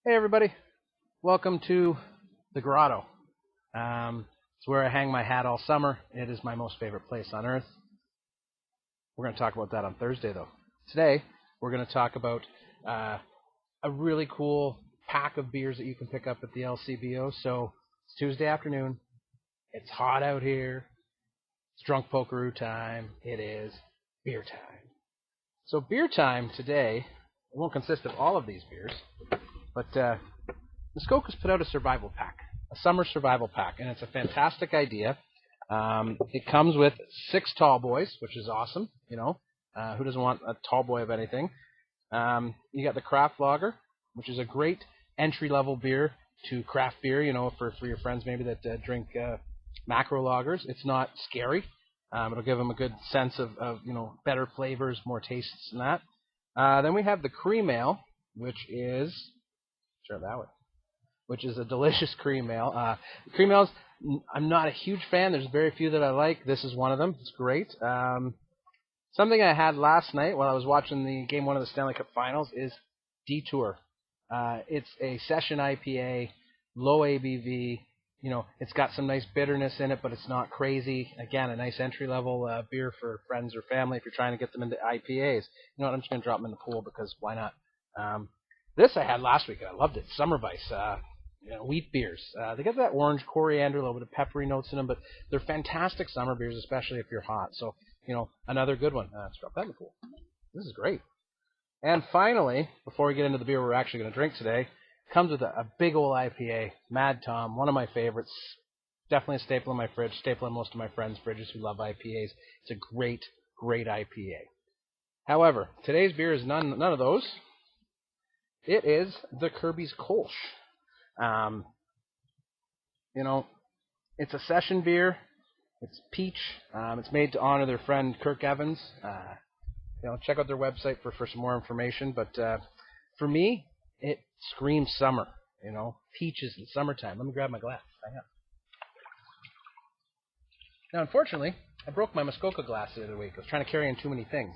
Hey everybody, welcome to the Grotto. It's where I hang my hat all summer. It is my most favorite place on earth. We're going to talk about that on Thursday though. Today, we're going to talk about a really cool pack of beers that you can pick up at the LCBO. So, it's Tuesday afternoon. It's hot out here. It's drunk pokeroo time. It is beer time. So, beer time today, it won't consist of all of these beers, but Muskoka's put out a survival pack, a summer survival pack, and it's a fantastic idea. It comes with 6 tall boys, which is awesome. Who doesn't want a tall boy of anything? You got the craft lager, which is a great entry-level beer to craft beer. For your friends maybe that drink macro lagers. It's not scary. It'll give them a good sense of better flavors, more tastes than that. Then we have the cream ale, which is a delicious cream ale. Cream ales, I'm not a huge fan. There's very few that I like. This is one of them. It's great. Something I had last night while I was watching the Game 1 of the Stanley Cup Finals is Detour. It's a session IPA, low ABV. It's got some nice bitterness in it, but it's not crazy. Again, a nice entry-level beer for friends or family if you're trying to get them into IPAs. You know what? I'm just going to drop them in the pool because why not? This I had last week. I loved it. Summerweiss. Wheat beers. They get that orange coriander, a little bit of peppery notes in them, but they're fantastic summer beers, especially if you're hot. So, another good one. Let's drop that in the pool. This is great. And finally, before we get into the beer we're actually going to drink today, comes with a big old IPA, Mad Tom, one of my favorites. Definitely a staple in my fridge, staple in most of my friends' fridges who love IPAs. It's a great, great IPA. However, today's beer is none of those. It is the Kirby's Kolsch. It's a session beer. It's peach. It's made to honor their friend Kirk Evans. Check out their website for some more information. But for me, it screams summer. Peaches in summertime. Let me grab my glass. Hang on. Now, unfortunately, I broke my Muskoka glass the other week. I was trying to carry in too many things.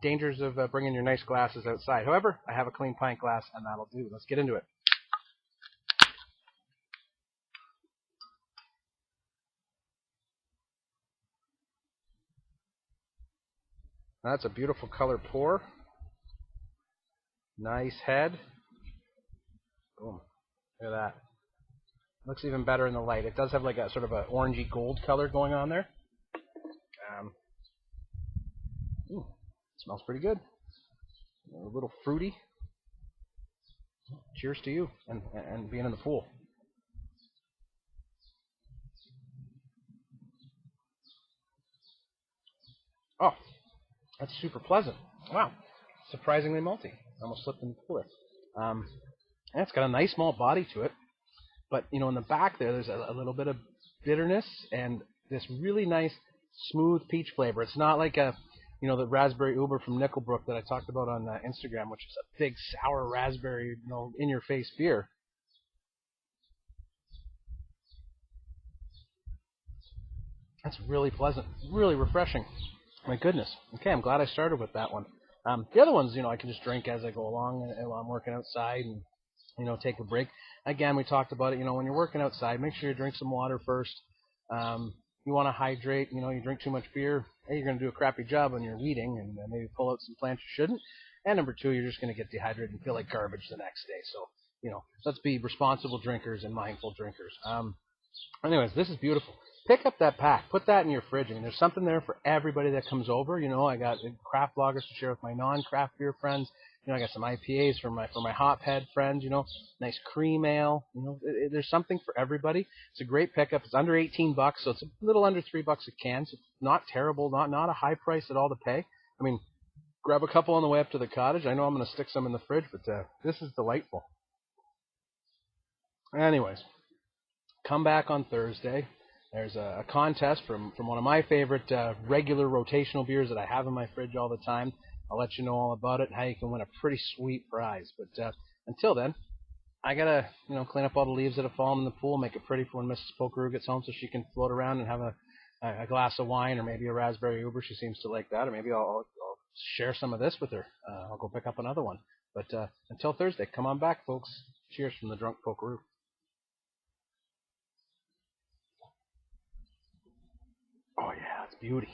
Dangers of bringing your nice glasses outside. However, I have a clean pint glass, and that'll do. Let's get into it. That's a beautiful color pour. Nice head. Boom. Look at that. Looks even better in the light. It does have like a sort of an orangey gold color going on there. Smells pretty good. A little fruity. Cheers to you and being in the pool. Oh, that's super pleasant. Wow. Surprisingly malty. Almost slipped in the cooler. And it's got a nice small body to it. But, in the back there's a little bit of bitterness and this really nice, smooth peach flavor. It's not like the raspberry uber from Nickelbrook that I talked about on Instagram, which is a big, sour raspberry, in-your-face beer. That's really pleasant, really refreshing. My goodness. Okay, I'm glad I started with that one. The other ones, I can just drink as I go along and while I'm working outside and, take a break. Again, we talked about it, when you're working outside, make sure you drink some water first. You want to hydrate, you drink too much beer, hey, you're going to do a crappy job when you're weeding and maybe pull out some plants you shouldn't. And number 2, you're just going to get dehydrated and feel like garbage the next day. So, let's be responsible drinkers and mindful drinkers. Anyways, this is beautiful. Pick up that pack. Put that in your fridge. There's something there for everybody that comes over. I got craft lagers to share with my non-craft beer friends. I got some IPAs for my hophead friends. Nice cream ale. There's something for everybody. It's a great pickup. It's under $18, so it's a little under $3 a can. So it's not terrible. Not a high price at all to pay. Grab a couple on the way up to the cottage. I know I'm going to stick some in the fridge, but this is delightful. Anyways, come back on Thursday. There's a contest from one of my favorite regular rotational beers that I have in my fridge all the time. I'll let you know all about it and how you can win a pretty sweet prize. But until then, I gotta clean up all the leaves that have fallen in the pool, make it pretty for when Mrs. Pokeroo gets home, so she can float around and have a glass of wine or maybe a raspberry uber. She seems to like that, or maybe I'll share some of this with her. I'll go pick up another one. But until Thursday, come on back, folks. Cheers from the Drunk Pokeroo. Oh, yeah, it's beauty.